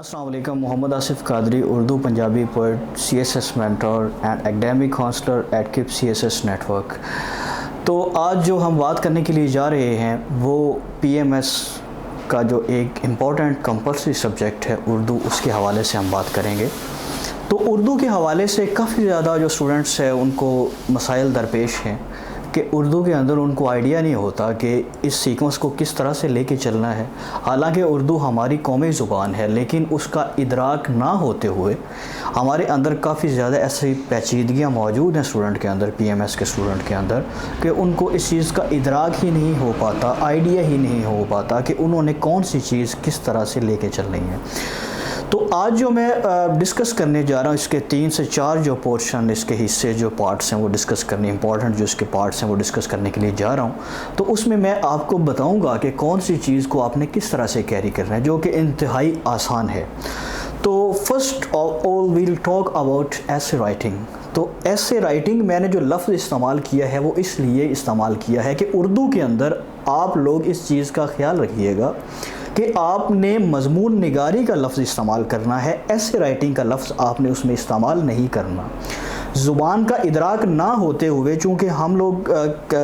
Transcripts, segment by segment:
السلام علیکم. Muhammad Asif Qadri, Urdu Punjabi poet, CSS mentor and academic counsellor at cup CSS network. تو آج جو ہم بات کرنے کے لیے جا رہے ہیں وہ PMS کا جو ایک امپورٹنٹ کمپلسری سبجیکٹ ہے اردو, اس کے حوالے سے ہم بات کریں گے. تو اردو کے حوالے سے کافی زیادہ جو اسٹوڈنٹس ہیں ان کو مسائل درپیش ہیں کہ اردو کے اندر ان کو آئیڈیا نہیں ہوتا کہ اس سیکوینس کو کس طرح سے لے کے چلنا ہے. حالانکہ اردو ہماری قومی زبان ہے, لیکن اس کا ادراک نہ ہوتے ہوئے ہمارے اندر کافی زیادہ ایسی پیچیدگیاں موجود ہیں اسٹوڈنٹ کے اندر, PMS کے اسٹوڈنٹ کے اندر, کہ ان کو اس چیز کا ادراک ہی نہیں ہو پاتا, آئیڈیا ہی نہیں ہو پاتا کہ انہوں نے کون سی چیز کس طرح سے لے کے چلنی ہے. تو آج جو میں ڈسکس کرنے جا رہا ہوں, اس کے 3 سے 4 جو پورشن, اس کے حصے جو پارٹس ہیں وہ ڈسکس کرنے, امپورٹنٹ جو اس کے پارٹس ہیں وہ ڈسکس کرنے کے لیے جا رہا ہوں. تو اس میں میں آپ کو بتاؤں گا کہ کون سی چیز کو آپ نے کس طرح سے کیری کرنا ہے, جو کہ انتہائی آسان ہے. تو first of all we'll talk about ایسے رائٹنگ. تو ایسے رائٹنگ میں نے جو لفظ استعمال کیا ہے وہ اس لیے استعمال کیا ہے کہ اردو کے اندر آپ لوگ اس چیز کا خیال رکھیے گا کہ آپ نے مضمون نگاری کا لفظ استعمال کرنا ہے, ایسے رائٹنگ کا لفظ آپ نے اس میں استعمال نہیں کرنا. زبان کا ادراک نہ ہوتے ہوئے, چونکہ ہم لوگ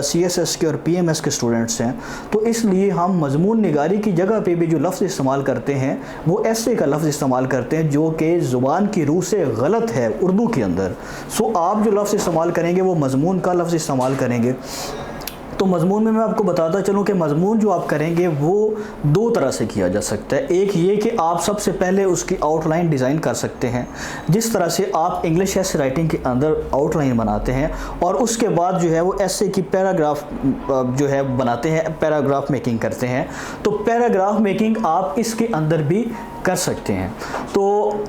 CSS کے اور PMS کے اسٹوڈنٹس ہیں, تو اس لیے ہم مضمون نگاری کی جگہ پہ بھی جو لفظ استعمال کرتے ہیں وہ ایسے کا لفظ استعمال کرتے ہیں جو کہ زبان کی روح سے غلط ہے اردو کے اندر. سو آپ جو لفظ استعمال کریں گے وہ مضمون کا لفظ استعمال کریں گے. تو مضمون میں آپ کو بتاتا چلوں کہ مضمون جو آپ کریں گے وہ 2 طرح سے کیا جا سکتا ہے. ایک یہ کہ آپ سب سے پہلے اس کی آؤٹ لائن ڈیزائن کر سکتے ہیں, جس طرح سے آپ انگلش ایسے رائٹنگ کے اندر آؤٹ لائن بناتے ہیں, اور اس کے بعد جو ہے وہ ایسے کی پیراگراف جو ہے بناتے ہیں, پیراگراف میکنگ کرتے ہیں. تو پیراگراف میکنگ آپ اس کے اندر بھی کر سکتے ہیں. تو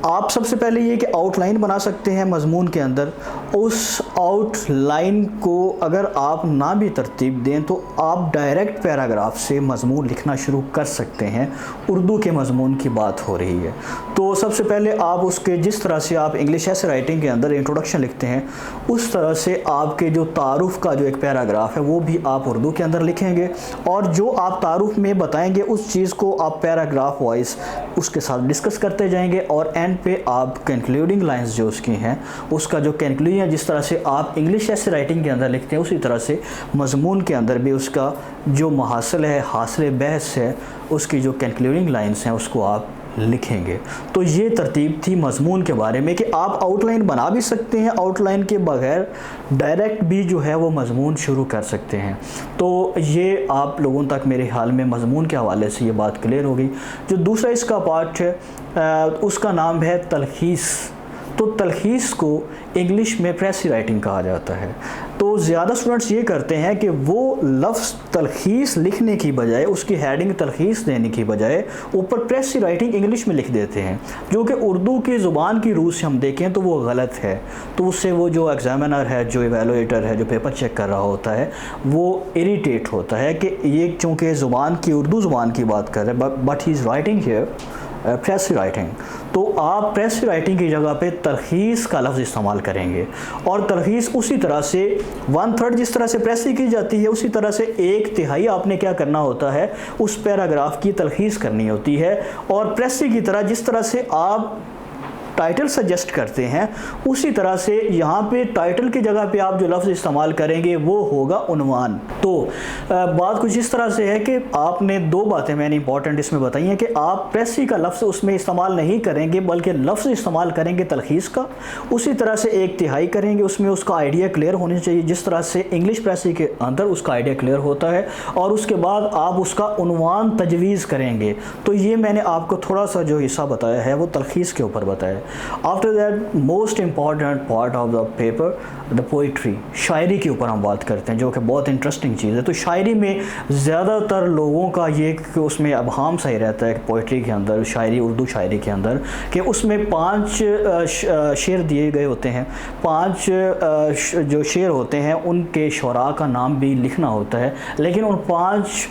آپ سب سے پہلے یہ کہ آؤٹ لائن بنا سکتے ہیں مضمون کے اندر. اس آؤٹ لائن کو اگر آپ نہ بھی ترتیب دیں تو آپ ڈائریکٹ پیراگراف سے مضمون لکھنا شروع کر سکتے ہیں. اردو کے مضمون کی بات ہو رہی ہے. تو سب سے پہلے آپ اس کے, جس طرح سے آپ انگلش ایسے رائٹنگ کے اندر انٹروڈکشن لکھتے ہیں, اس طرح سے آپ کے جو تعارف کا جو ایک پیراگراف ہے وہ بھی آپ اردو کے اندر لکھیں گے, اور جو آپ تعارف میں بتائیں گے اس چیز کو آپ پیراگراف وائز اس کے ساتھ ڈسکس کرتے جائیں گے, اور اینڈ پہ آپ کنکلوڈنگ لائنز جو اس کی ہیں اس کا جو کنکلوژن, جس طرح سے آپ انگلش ایسے رائٹنگ کے اندر لکھتے ہیں اسی طرح سے مضمون کے اندر بھی اس کا جو محاصل ہے, حاصل بحث ہے, اس کی جو کنکلوڈنگ لائنز ہیں اس کو آپ لکھیں گے. تو یہ ترتیب تھی مضمون کے بارے میں کہ آپ آؤٹ لائن بنا بھی سکتے ہیں, آؤٹ لائن کے بغیر ڈائریکٹ بھی جو ہے وہ مضمون شروع کر سکتے ہیں. تو یہ آپ لوگوں تک میرے خیال میں مضمون کے حوالے سے یہ بات کلیئر ہو گئی. جو دوسرا اس کا پارٹ ہے اس کا نام ہے تلخیص. تو تلخیص کو انگلش میں پریسی رائٹنگ کہا جاتا ہے. تو زیادہ اسٹوڈنٹس یہ کرتے ہیں کہ وہ لفظ تلخیص لکھنے کی بجائے, اس کی ہیڈنگ تلخیص دینے کی بجائے اوپر پریسی رائٹنگ انگلش میں لکھ دیتے ہیں, جو کہ اردو کی زبان کی روح سے ہم دیکھیں تو وہ غلط ہے. تو اس سے وہ جو ایگزامنر ہے, جو ایویلویٹر ہے, جو پیپر چیک کر رہا ہوتا ہے, وہ اریٹیٹ ہوتا ہے کہ یہ چونکہ زبان کی, اردو زبان کی بات کر رہے ہیں, but he is writing here precis writing. تو آپ پریسی رائٹنگ کی جگہ پہ تلخیص کا لفظ استعمال کریں گے, اور تلخیص اسی طرح سے 1/3 جس طرح سے پریسی کی جاتی ہے اسی طرح سے 1/3 آپ نے کیا کرنا ہوتا ہے, اس پیراگراف کی تلخیص کرنی ہوتی ہے. اور پریسی کی طرح جس طرح سے آپ ٹائٹل سجیسٹ کرتے ہیں اسی طرح سے یہاں پہ ٹائٹل کی جگہ پہ آپ جو لفظ استعمال کریں گے وہ ہوگا عنوان. تو بات کچھ اس طرح سے ہے کہ آپ نے 2 باتیں میں نے امپورٹنٹ اس میں بتائی ہیں کہ آپ پریسی کا لفظ اس میں استعمال نہیں کریں گے بلکہ لفظ استعمال کریں گے تلخیص کا. اسی طرح سے 1/3 کریں گے, اس میں اس کا آئیڈیا کلیئر ہونا چاہیے جس طرح سے انگلش پریسی کے اندر اس کا آئیڈیا کلیئر ہوتا ہے, اور اس کے بعد آپ اس کا عنوان تجویز کریں گے. تو یہ میں نے آپ کو تھوڑا سا جو حصہ بتایا ہے وہ تلخیص کے اوپر بتایا. After that, most important part of the paper, the poetry, شاعری کے اوپر ہم بات کرتے ہیں, جو کہ بہت انٹرسٹنگ چیز ہے. تو شاعری میں زیادہ تر لوگوں کا یہ کہ اس میں ابہام صحیح رہتا ہے کہ پوئٹری کے اندر, شاعری, اردو شاعری کے اندر, کہ اس میں 5 شعر دیے گئے ہوتے ہیں, 5 جو شعر ہوتے ہیں ان کے شعراء کا نام بھی لکھنا ہوتا ہے, لیکن ان 5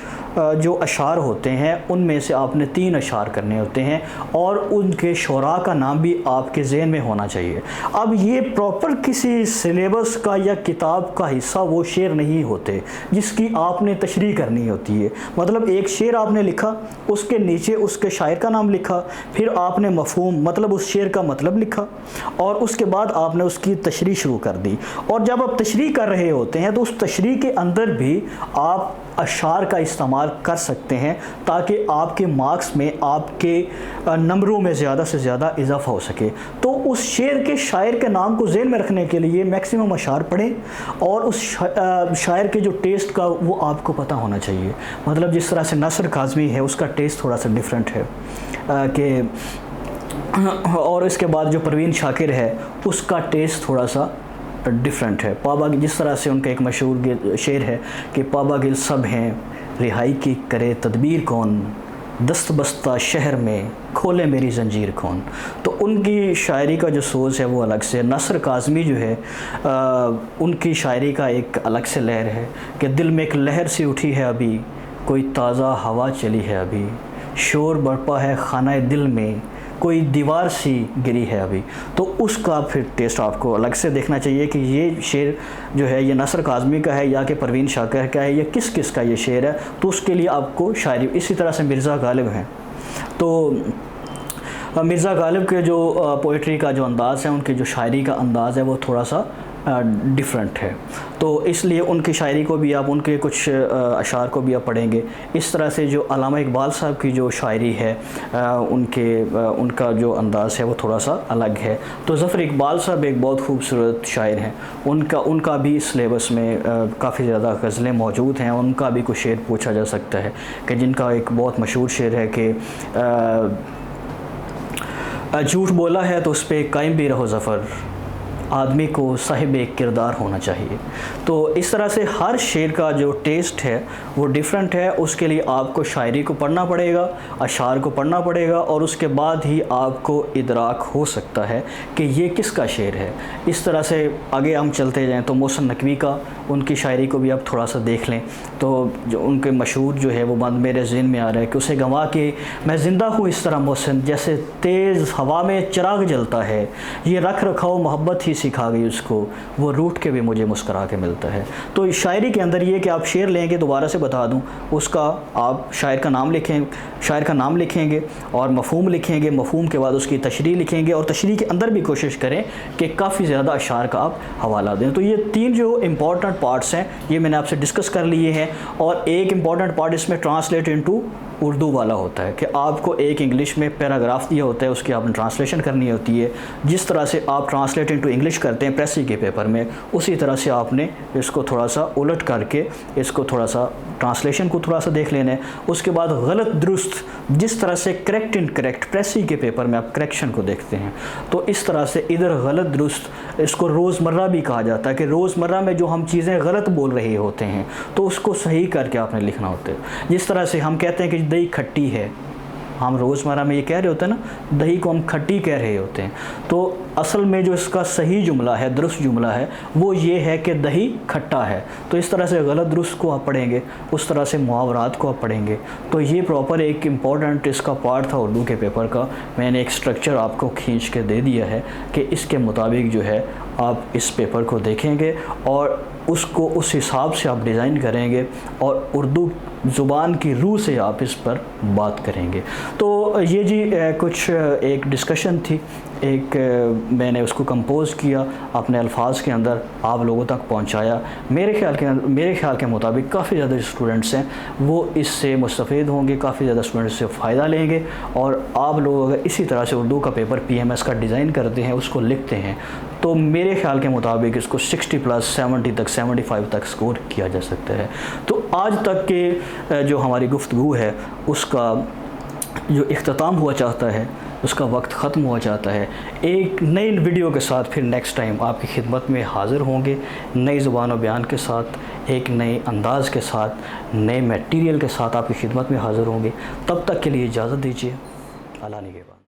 جو اشعار ہوتے ہیں ان میں سے آپ نے 3 اشعار کرنے ہوتے ہیں اور ان کے شعراء کا نام بھی آپ کے ذہن میں ہونا چاہیے۔ اب یہ پراپر کسی سلیبس کا یا کتاب کا حصہ وہ شعر نہیں ہوتے جس کی آپ نے تشریح کرنی ہوتی ہے۔ مطلب ایک شعر آپ نے لکھا، اس کے نیچے اس کے شاعر کا نام لکھا، پھر آپ نے مفہوم مطلب اس شعر کا مطلب لکھا، اور اس کے بعد آپ نے اس کی تشریح شروع کر دی۔ اور جب آپ تشریح کر رہے ہوتے ہیں تو اس تشریح کے اندر بھی آپ اشعار کا استعمال کر سکتے ہیں تاکہ آپ کے مارکس میں آپ کے نمبروں میں زیادہ سے زیادہ اضافہ ہو سکے۔ تو اس شعر کے شاعر کے نام کو ذہن میں رکھنے کے لیے میکسیمم اشعار پڑھیں، اور اس شاعر کے جو ٹیسٹ کا وہ آپ کو پتہ ہونا چاہیے۔ مطلب جس طرح سے ناصر کاظمی ہے، اس کا ٹیسٹ تھوڑا سا ڈیفرنٹ ہے کہ، اور اس کے بعد جو پروین شاکر ہے اس کا ٹیسٹ تھوڑا سا ڈیفرنٹ ہے۔ پابا، جس طرح سے ان کا ایک مشہور شعر ہے کہ پابا گل سب ہیں رہائی کی کرے تدبیر کون، دست بستہ شہر میں کھولے میری زنجیر کون۔ تو ان کی شاعری کا جو سوز ہے وہ الگ سے۔ ناصر کاظمی جو ہے ان کی شاعری کا ایک الگ سے لہر ہے کہ دل میں ایک لہر سی اٹھی ہے ابھی، کوئی تازہ ہوا چلی ہے ابھی، شور برپا ہے خانہ دل میں، کوئی دیوار سی گری ہے ابھی۔ تو اس کا پھر ٹیسٹ آپ کو الگ سے دیکھنا چاہیے کہ یہ شعر جو ہے یہ ناصر کاظمی کا ہے یا کہ پروین شاکر کا ہے، یا کس کس کا یہ شعر ہے۔ تو اس کے لیے آپ کو شاعری، اسی طرح سے مرزا غالب ہیں، تو مرزا غالب کے جو پوئٹری کا جو انداز ہے، ان کی جو شاعری کا انداز ہے وہ تھوڑا سا ڈیفرنٹ ہے، تو اس لیے ان کی شاعری کو بھی آپ، ان کے کچھ اشعار کو بھی آپ پڑھیں گے۔ اس طرح سے جو علامہ اقبال صاحب کی جو شاعری ہے ان کا جو انداز ہے وہ تھوڑا سا الگ ہے۔ تو ظفر اقبال صاحب ایک بہت خوبصورت شاعر ہیں، ان کا بھی سلیبس میں کافی زیادہ غزلیں موجود ہیں، ان کا بھی کچھ شعر پوچھا جا سکتا ہے کہ جن کا ایک بہت مشہور شعر ہے کہ جھوٹ بولا ہے تو اس پہ قائم بھی رہو ظفر، آدمی کو صاحب ایک کردار ہونا چاہیے۔ تو اس طرح سے ہر شعر کا جو ٹیسٹ ہے وہ ڈیفرنٹ ہے۔ اس کے لیے آپ کو شاعری کو پڑھنا پڑے گا، اشعار کو پڑھنا پڑے گا، اور اس کے بعد ہی آپ کو ادراک ہو سکتا ہے کہ یہ کس کا شعر ہے۔ اس طرح سے آگے ہم چلتے جائیں تو محسن نقوی کا، ان کی شاعری کو بھی آپ تھوڑا سا دیکھ لیں تو جو ان کے مشہور جو ہے وہ بند میرے ذہن میں آ رہا ہے کہ اسے گنوا کے میں زندہ ہوں اس طرح محسن، جیسے تیز ہوا میں چراغ جلتا ہے، یہ رکھ رکھاؤ محبت ہی سکھا گئی اس کو، وہ روٹ کے بھی مجھے مسکرا کے ملتا ہے۔ تو شاعری کے اندر یہ کہ آپ شعر لیں گے، دوبارہ سے بتا دوں، اس کا آپ شاعر کا نام لکھیں گے اور مفہوم لکھیں گے، مفہوم کے بعد اس کی تشریح لکھیں گے، اور تشریح کے اندر بھی کوشش کریں کہ کافی زیادہ اشعار کا آپ حوالہ دیں۔ تو یہ 3 جو امپورٹنٹ پارٹس ہیں یہ میں نے آپ سے ڈسکس کر لیے ہیں، اور ایک امپورٹنٹ پارٹ اس میں ٹرانسلیٹ انٹو اردو والا ہوتا ہے کہ آپ کو ایک انگلش میں پیراگراف دیا ہوتا ہے، اس کی آپ نے ٹرانسلیشن کرنی ہوتی ہے۔ جس طرح سے آپ ٹرانسلیٹ انٹو انگلش کرتے ہیں پریسی کے پیپر میں، اسی طرح سے آپ نے اس کو تھوڑا سا الٹ کر کے اس کو تھوڑا سا ٹرانسلیشن کو تھوڑا سا دیکھ لینا ہے۔ اس کے بعد غلط درست، جس طرح سے کریکٹ ان کریکٹ پریسی کے پیپر میں آپ کریکشن کو دیکھتے ہیں، تو اس طرح سے ادھر غلط درست، اس کو روزمرہ بھی کہا جاتا ہے کہ روزمرہ میں جو ہم چیزیں غلط بول رہے ہوتے ہیں تو اس کو صحیح کر کے آپ نے لکھنا ہوتا ہے۔ جس طرح سے ہم کہتے ہیں کہ دہی کھٹی ہے، ہم روزمرہ میں یہ کہہ رہے ہوتے ہیں نا، دہی کو ہم کھٹی کہہ رہے ہوتے ہیں، تو اصل میں جو اس کا صحیح جملہ ہے، درست جملہ ہے، وہ یہ ہے کہ دہی کھٹا ہے۔ تو اس طرح سے غلط درست کو آپ پڑھیں گے، اس طرح سے محاورات کو آپ پڑھیں گے۔ تو یہ پراپر ایک امپورٹنٹ اس کا پارٹ تھا اردو کے پیپر کا۔ میں نے ایک سٹرکچر آپ کو کھینچ کے دے دیا ہے کہ اس کے مطابق جو ہے آپ اس پیپر کو دیکھیں گے اور اس کو اس حساب سے آپ ڈیزائن کریں گے، اور اردو زبان کی روح سے آپ اس پر بات کریں گے۔ تو یہ جی کچھ ایک ڈسکشن تھی، ایک میں نے اس کو کمپوز کیا اپنے الفاظ کے اندر، آپ لوگوں تک پہنچایا۔ میرے خیال کے مطابق کافی زیادہ اسٹوڈنٹس ہیں وہ اس سے مستفید ہوں گے، کافی زیادہ اسٹوڈنٹس سے فائدہ لیں گے، اور آپ لوگ اگر اسی طرح سے اردو کا پیپر PMS کا ڈیزائن کرتے ہیں، اس کو لکھتے ہیں، تو میرے خیال کے مطابق اس کو 60+ 70 تک 75 تک سکور کیا جا سکتا ہے۔ تو آج تک کے جو ہماری گفتگو ہے اس کا جو اختتام ہوا چاہتا ہے، اس کا وقت ختم ہوا چاہتا ہے۔ ایک نئی ویڈیو کے ساتھ پھر نیکسٹ ٹائم آپ کی خدمت میں حاضر ہوں گے، نئی زبان و بیان کے ساتھ، ایک نئے انداز کے ساتھ، نئے میٹیریل کے ساتھ آپ کی خدمت میں حاضر ہوں گے۔ تب تک کے لیے اجازت دیجیے، اللہ نگہبان۔